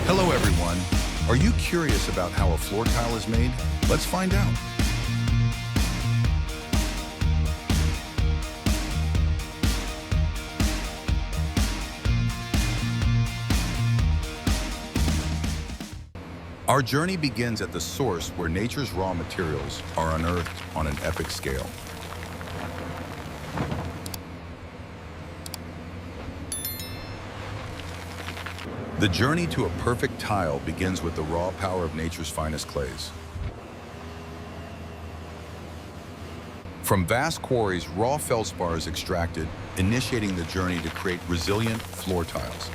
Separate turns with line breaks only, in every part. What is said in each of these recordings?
Hello everyone. Are you curious about how a floor tile is made? Let's find out. Our journey begins at the source where nature's raw materials are unearthed on an epic scale. The journey to a perfect tile begins with the raw power of nature's finest clays. From vast quarries, raw feldspar is extracted, initiating the journey to create resilient floor tiles.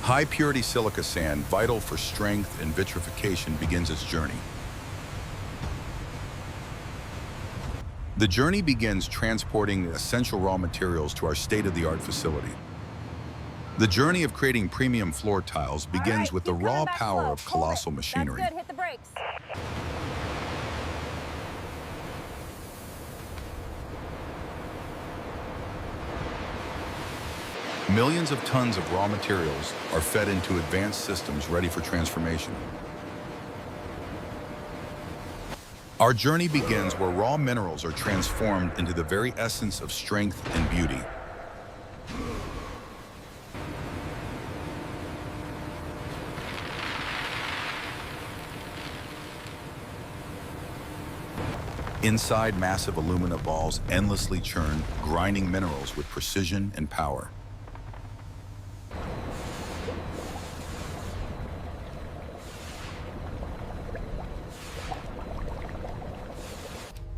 High-purity silica sand, vital for strength and vitrification, begins its journey. The journey begins transporting essential raw materials to our state-of-the-art facility. The journey of creating premium floor tiles begins with the raw power of colossal machinery.
That's good. Hit the brakes.
Millions of tons of raw materials are fed into advanced systems ready for transformation. Our journey begins where raw minerals are transformed into the very essence of strength and beauty. Inside massive alumina balls endlessly churn, grinding minerals with precision and power.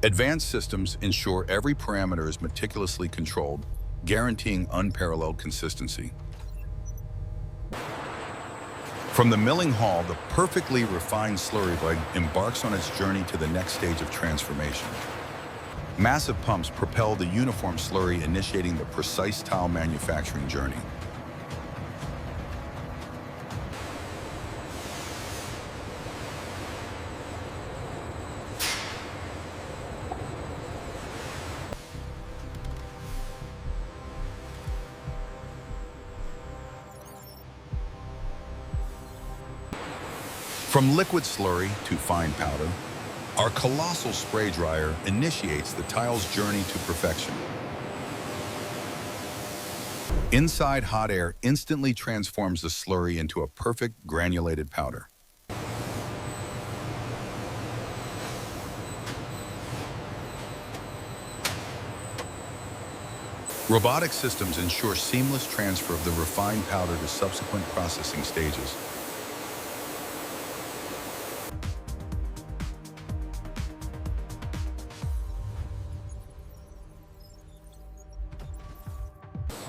Advanced systems ensure every parameter is meticulously controlled, guaranteeing unparalleled consistency. From the milling hall, the perfectly refined slurry bag embarks on its journey to the next stage of transformation. Massive pumps propel the uniform slurry, initiating the precise tile manufacturing journey. From liquid slurry to fine powder, our colossal spray dryer initiates the tile's journey to perfection. Inside, hot air instantly transforms the slurry into a perfect granulated powder. Robotic systems ensure seamless transfer of the refined powder to subsequent processing stages.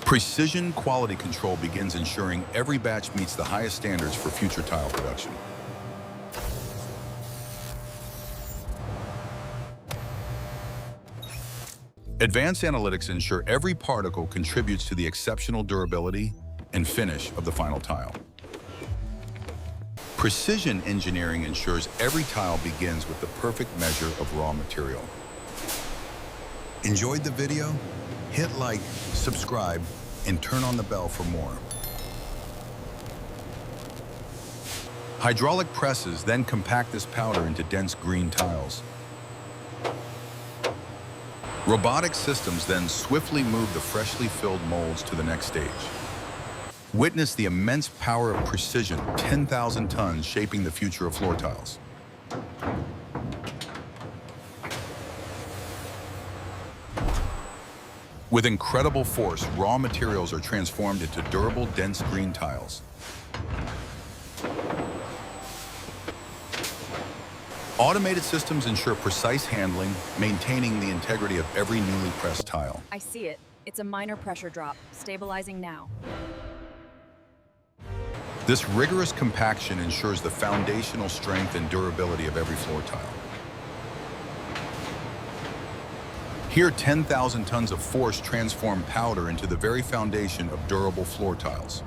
Precision quality control begins, ensuring every batch meets the highest standards for future tile production. Advanced analytics ensure every particle contributes to the exceptional durability and finish of the final tile. Precision engineering ensures every tile begins with the perfect measure of raw material. Enjoyed the video? Hit like, subscribe, and turn on the bell for more. Hydraulic presses then compact this powder into dense green tiles. Robotic systems then swiftly move the freshly filled molds to the next stage. Witness the immense power of precision, 10,000 tons shaping the future of floor tiles. With incredible force, raw materials are transformed into durable, dense green tiles. Automated systems ensure precise handling, maintaining the integrity of every newly pressed tile.
I see it. It's a minor pressure drop. Stabilizing now.
This rigorous compaction ensures the foundational strength and durability of every floor tile. Here, 10,000 tons of force transform powder into the very foundation of durable floor tiles.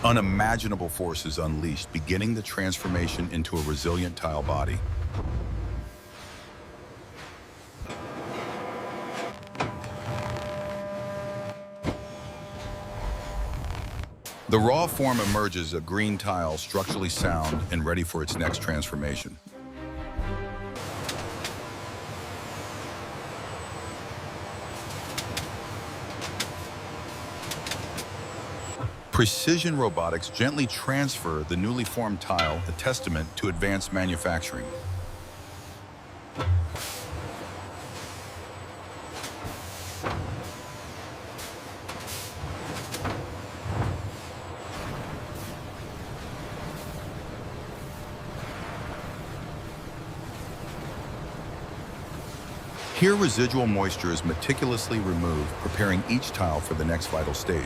Unimaginable force is unleashed, beginning the transformation into a resilient tile body. The raw form emerges a green tile structurally sound and ready for its next transformation. Precision robotics gently transfer the newly formed tile, a testament to advanced manufacturing. Here, residual moisture is meticulously removed, preparing each tile for the next vital stage.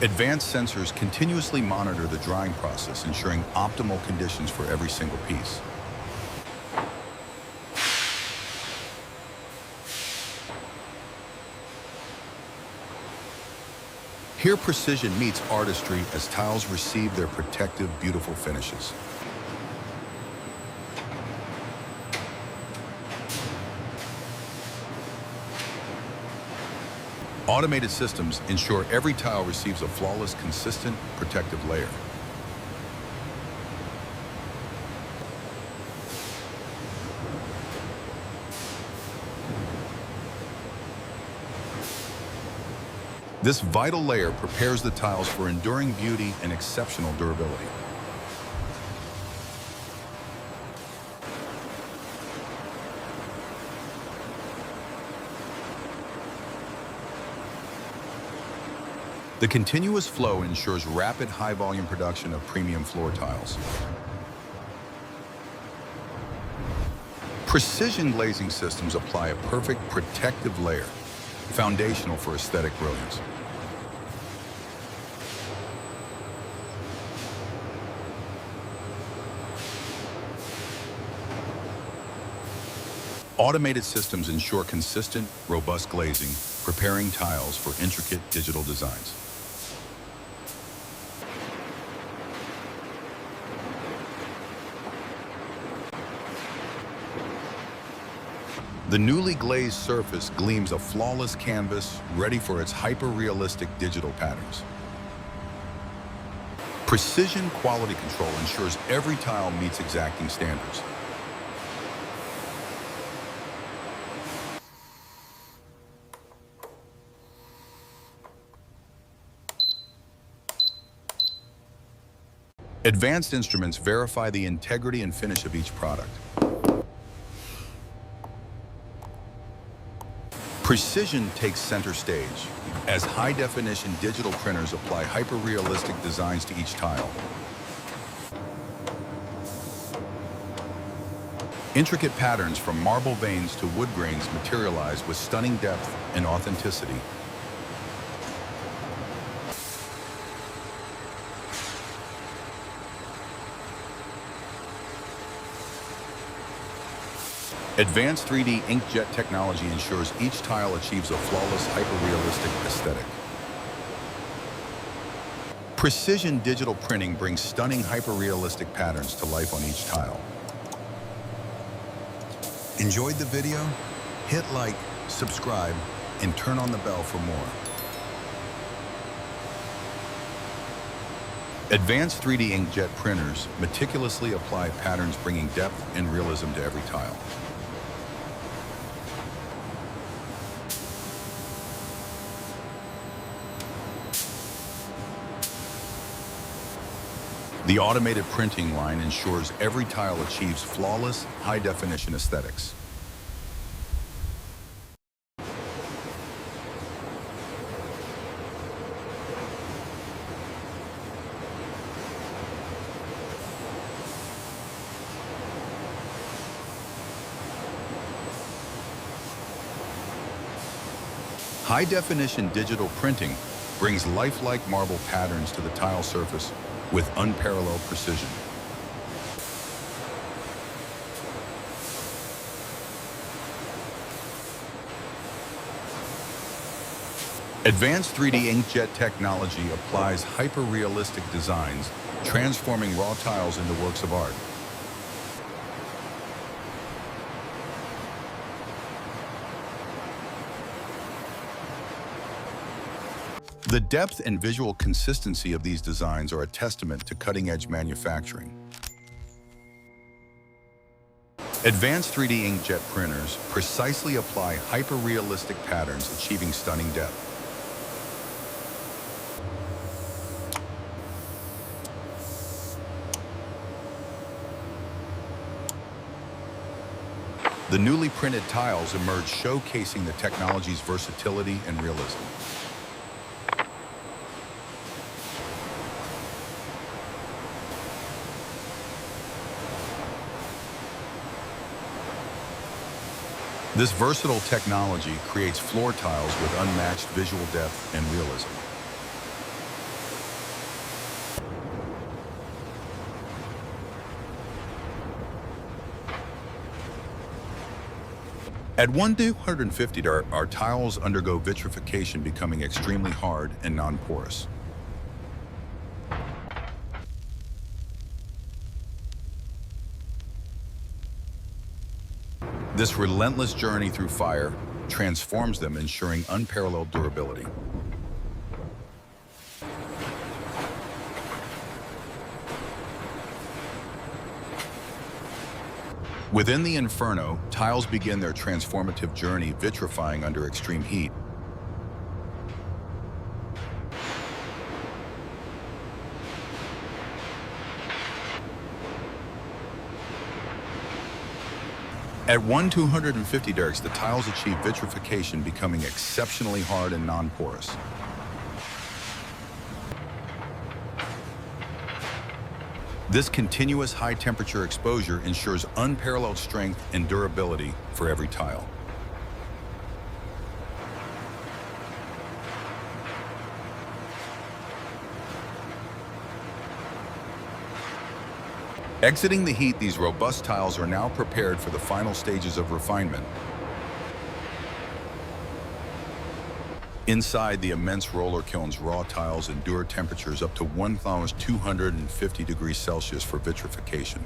Advanced sensors continuously monitor the drying process, ensuring optimal conditions for every single piece. Here, precision meets artistry as tiles receive their protective, beautiful finishes. Automated systems ensure every tile receives a flawless, consistent, protective layer. This vital layer prepares the tiles for enduring beauty and exceptional durability. The continuous flow ensures rapid, high-volume production of premium floor tiles. Precision glazing systems apply a perfect protective layer, foundational for aesthetic brilliance. Automated systems ensure consistent, robust glazing, preparing tiles for intricate digital designs. The newly glazed surface gleams a flawless canvas ready for its hyper-realistic digital patterns. Precision quality control ensures every tile meets exacting standards. Advanced instruments verify the integrity and finish of each product. Precision takes center stage as high-definition digital printers apply hyper-realistic designs to each tile. Intricate patterns from marble veins to wood grains materialize with stunning depth and authenticity. Advanced 3D inkjet technology ensures each tile achieves a flawless, hyper-realistic aesthetic. Precision digital printing brings stunning, hyper-realistic patterns to life on each tile. Enjoyed the video? Hit like, subscribe, and turn on the bell for more. Advanced 3D inkjet printers meticulously apply patterns bringing depth and realism to every tile. The automated printing line ensures every tile achieves flawless, high-definition aesthetics. High-definition digital printing brings lifelike marble patterns to the tile surface with unparalleled precision. Advanced 3D inkjet technology applies hyper-realistic designs, transforming raw tiles into works of art. The depth and visual consistency of these designs are a testament to cutting-edge manufacturing. Advanced 3D inkjet printers precisely apply hyper-realistic patterns, achieving stunning depth. The newly printed tiles emerge, showcasing the technology's versatility and realism. This versatile technology creates floor tiles with unmatched visual depth and realism. At 1-250, our tiles undergo vitrification, becoming extremely hard and non-porous. This relentless journey through fire transforms them, ensuring unparalleled durability. Within the inferno, tiles begin their transformative journey, vitrifying under extreme heat. At 1-250 the tiles achieve vitrification, becoming exceptionally hard and non-porous. This continuous high-temperature exposure ensures unparalleled strength and durability for every tile. Exiting the heat, these robust tiles are now prepared for the final stages of refinement. Inside the immense roller kilns, raw tiles endure temperatures up to 1,250 degrees Celsius for vitrification.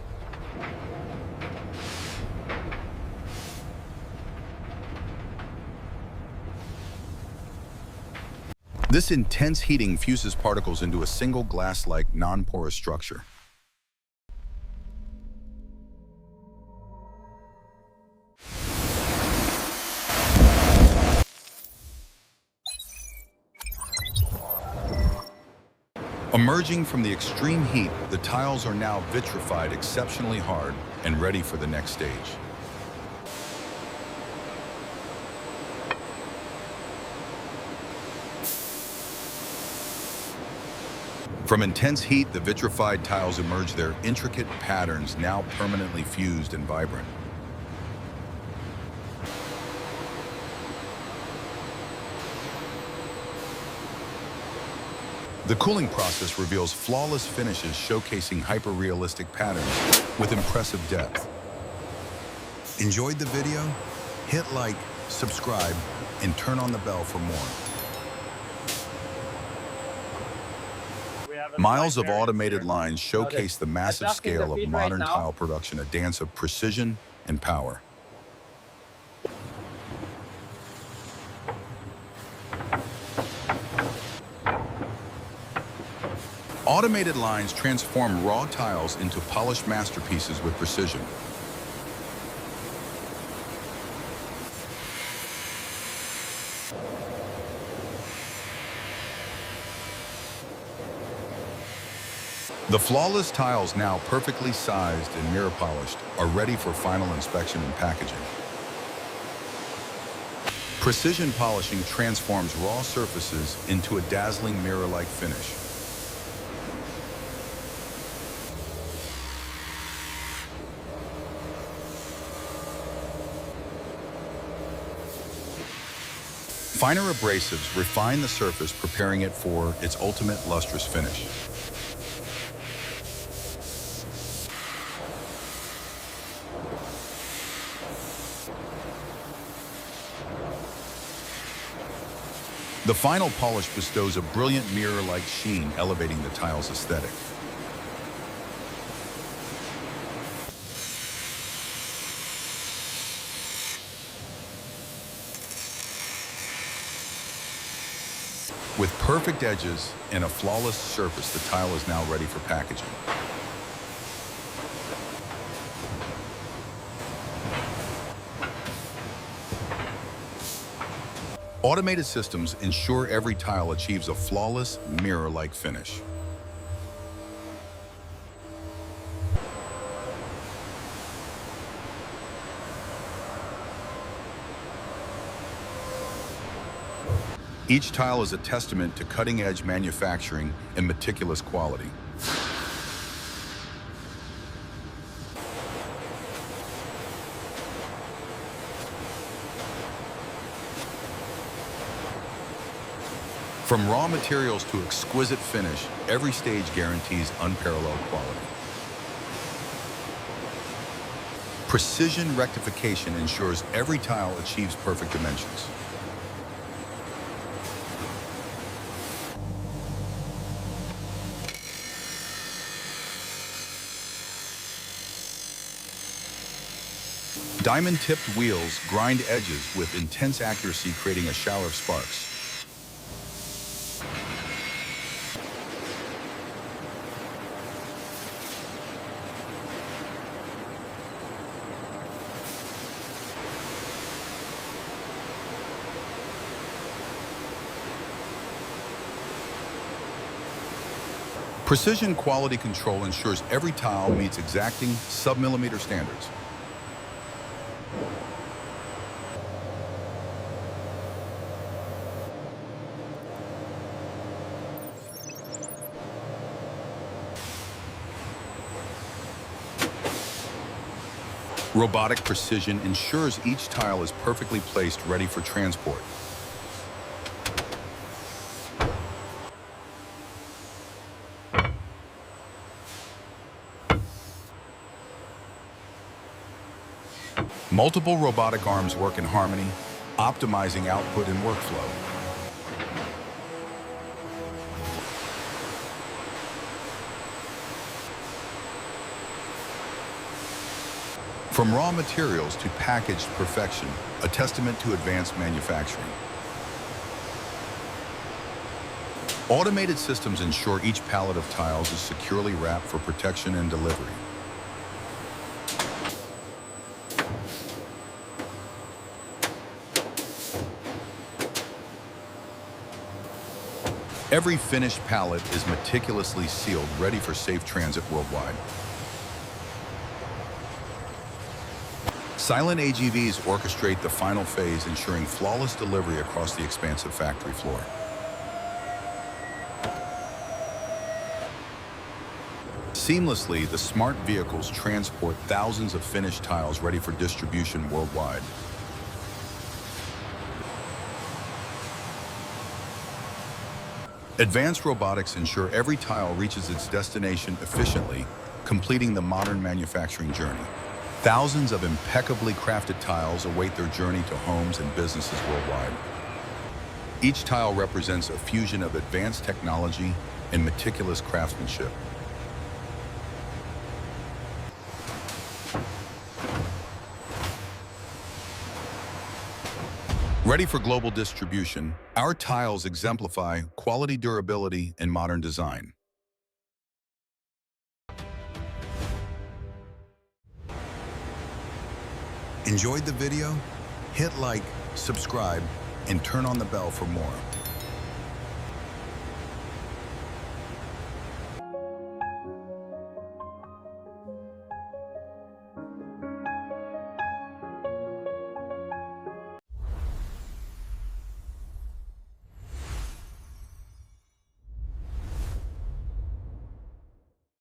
This intense heating fuses particles into a single glass-like, non-porous structure. Emerging from the extreme heat, the tiles are now vitrified, exceptionally hard, and ready for the next stage. From intense heat, the vitrified tiles emerge, their intricate patterns now permanently fused and vibrant. The cooling process reveals flawless finishes, showcasing hyper-realistic patterns with impressive depth. Enjoyed the video? Hit like, subscribe, and turn on the bell for more. Miles of automated lines showcase the massive scale of modern tile production, a dance of precision and power. Automated lines transform raw tiles into polished masterpieces with precision. The flawless tiles, now perfectly sized and mirror polished, are ready for final inspection and packaging. Precision polishing transforms raw surfaces into a dazzling mirror-like finish. Finer abrasives refine the surface, preparing it for its ultimate lustrous finish. The final polish bestows a brilliant mirror-like sheen, elevating the tile's aesthetic. With perfect edges and a flawless surface, the tile is now ready for packaging. Automated systems ensure every tile achieves a flawless, mirror-like finish. Each tile is a testament to cutting-edge manufacturing and meticulous quality. From raw materials to exquisite finish, every stage guarantees unparalleled quality. Precision rectification ensures every tile achieves perfect dimensions. Diamond-tipped wheels grind edges with intense accuracy, creating a shower of sparks. Precision quality control ensures every tile meets exacting sub-millimeter standards. Robotic precision ensures each tile is perfectly placed, ready for transport. Multiple robotic arms work in harmony, optimizing output and workflow. From raw materials to packaged perfection, a testament to advanced manufacturing. Automated systems ensure each pallet of tiles is securely wrapped for protection and delivery. Every finished pallet is meticulously sealed, ready for safe transit worldwide. Silent AGVs orchestrate the final phase, ensuring flawless delivery across the expansive factory floor. Seamlessly, the smart vehicles transport thousands of finished tiles ready for distribution worldwide. Advanced robotics ensure every tile reaches its destination efficiently, completing the modern manufacturing journey. Thousands of impeccably crafted tiles await their journey to homes and businesses worldwide. Each tile represents a fusion of advanced technology and meticulous craftsmanship. Ready for global distribution, our tiles exemplify quality, durability, and modern design. Enjoyed the video? Hit like, subscribe, and turn on the bell for more.